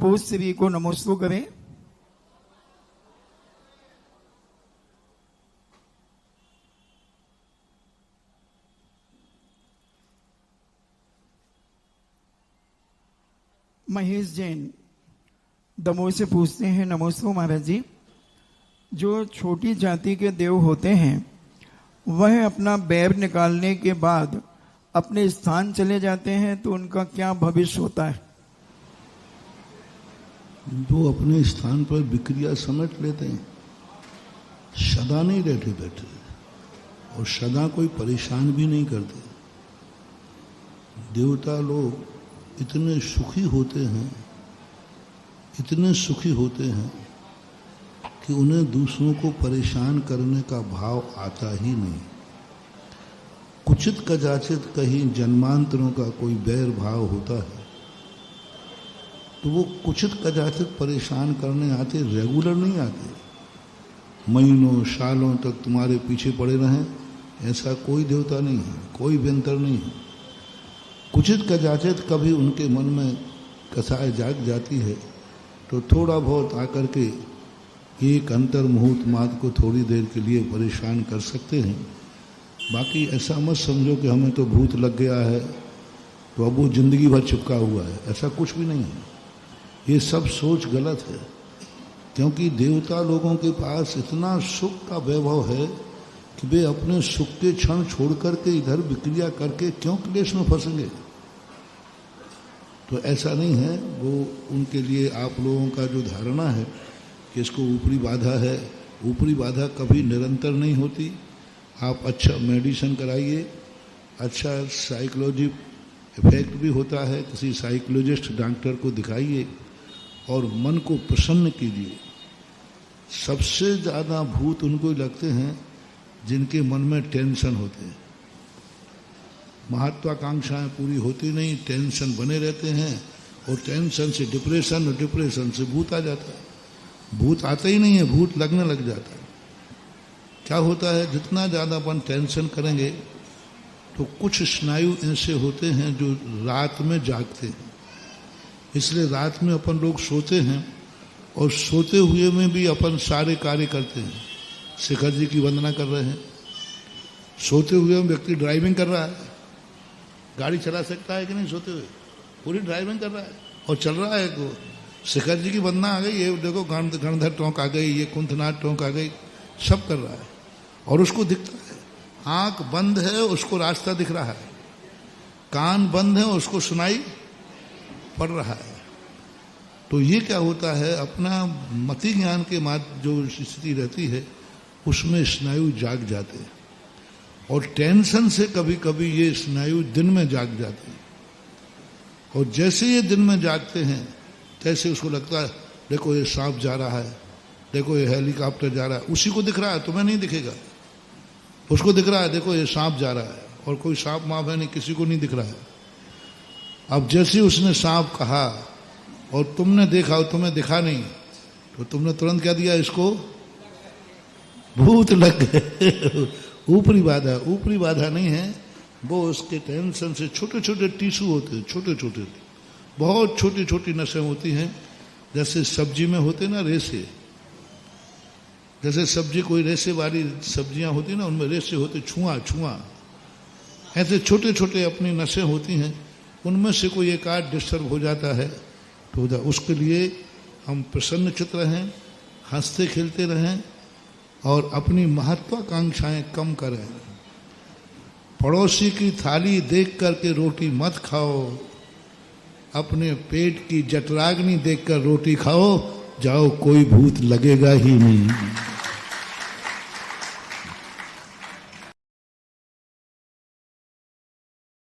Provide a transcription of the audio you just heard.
पूज्य श्री को नमोस्तु करें। महेश जैन दमोह से पूछते हैं, नमोस्तु महाराज जी, जो छोटी जाति के देव होते हैं वह अपना बैर निकालने के बाद अपने स्थान चले जाते हैं तो उनका क्या भविष्य होता है? जो अपने स्थान पर विक्रिया समेट लेते हैं, सदा नहीं रहते बैठे और सदा कोई परेशान भी नहीं करते। देवता लोग इतने सुखी होते हैं, इतने सुखी होते हैं कि उन्हें दूसरों को परेशान करने का भाव आता ही नहीं। कुचित कदाचित कहीं जन्मांतरों का कोई बैर भाव होता है तो वो कुचित कदाचित परेशान करने आते, रेगुलर नहीं आते। महीनों सालों तक तुम्हारे पीछे पड़े रहें, ऐसा कोई देवता नहीं है, कोई व्यंतर नहीं है। कुचित कदाचित कभी उनके मन में कसाय जाग जाती है तो थोड़ा बहुत आकर के एक अंतर मुहूर्त मात्र को थोड़ी देर के लिए परेशान कर सकते हैं। बाकी ऐसा मत समझो कि हमें तो भूत लग गया है तो अब वो जिंदगी भर चिपका हुआ है, ऐसा कुछ भी नहीं है। ये सब सोच गलत है, क्योंकि देवता लोगों के पास इतना सुख का वैभव है कि वे अपने सुख के क्षण छोड़ करके इधर विक्रिया करके क्यों क्लेश में फंसेंगे। तो ऐसा नहीं है। वो उनके लिए आप लोगों का जो धारणा है कि इसको ऊपरी बाधा है, ऊपरी बाधा कभी निरंतर नहीं होती। आप अच्छा मेडिसिन कराइए, अच्छा साइकोलॉजी इफेक्ट भी होता है, किसी साइकोलॉजिस्ट डॉक्टर को दिखाइए और मन को प्रसन्न कीजिए। सबसे ज़्यादा भूत उनको लगते हैं जिनके मन में टेंशन होते हैं, महत्वाकांक्षाएं पूरी होती नहीं, टेंशन बने रहते हैं और टेंशन से डिप्रेशन और डिप्रेशन से भूत आ जाता है। भूत आता ही नहीं है, भूत लगने लग जाता है। क्या होता है, जितना ज़्यादा अपन टेंशन करेंगे तो कुछ स्नायु ऐसे होते हैं जो रात में जागते हैं। इसलिए रात में अपन लोग सोते हैं और सोते हुए में भी अपन सारे कार्य करते हैं। शिखर जी की वंदना कर रहे हैं, सोते हुए व्यक्ति ड्राइविंग कर रहा है, गाड़ी चला सकता है कि नहीं सोते हुए, पूरी ड्राइविंग कर रहा है और चल रहा है। तो शिखर जी की वंदना आ गई, ये देखो गणधर टोंक आ गई, ये कुंथनाथ टोंक आ गई, सब कर रहा है और उसको दिखता है। आंख बंद है, उसको रास्ता दिख रहा है, कान बंद है, उसको सुनाई पड़ रहा है। तो ये क्या होता है, अपना मति ज्ञान के माध्यम जो स्थिति रहती है उसमें स्नायु जाग जाते हैं और टेंशन से कभी कभी ये स्नायु दिन में जाग जाते हैं। और जैसे ये दिन में जागते हैं तैसे उसको लगता है देखो ये सांप जा रहा है, देखो ये हेलीकॉप्टर जा रहा है, उसी को दिख रहा है, तुम्हें नहीं दिखेगा। उसको दिख रहा है देखो ये सांप जा रहा है, और कोई सांप माप है नहीं, किसी को नहीं दिख रहा है। अब जैसे उसने सांप कहा और तुमने देखा और तुम्हें दिखा नहीं तो तुमने तुरंत क्या दिया, इसको भूत लग गए। ऊपरी बाधा, ऊपरी बाधा नहीं है, वो उसके टेंशन से छोटे छोटे टिश्यू होते हैं, छोटे छोटे, बहुत छोटी छोटी नसें होती हैं। जैसे सब्जी में होते ना रेसे, जैसे सब्जी कोई रेसे वाली सब्जियां होती ना, उनमें रेसे होते, छुआ छुआ, ऐसे छोटे छोटे अपनी नसें होती हैं। उनमें से कोई एक आध डिस्टर्ब हो जाता है तो उसके लिए हम प्रसन्न चित्त रहें, हंसते खेलते रहें और अपनी महत्वाकांक्षाएं कम करें। पड़ोसी की थाली देख करके रोटी मत खाओ, अपने पेट की जठराग्नि देखकर रोटी खाओ, जाओ कोई भूत लगेगा ही नहीं।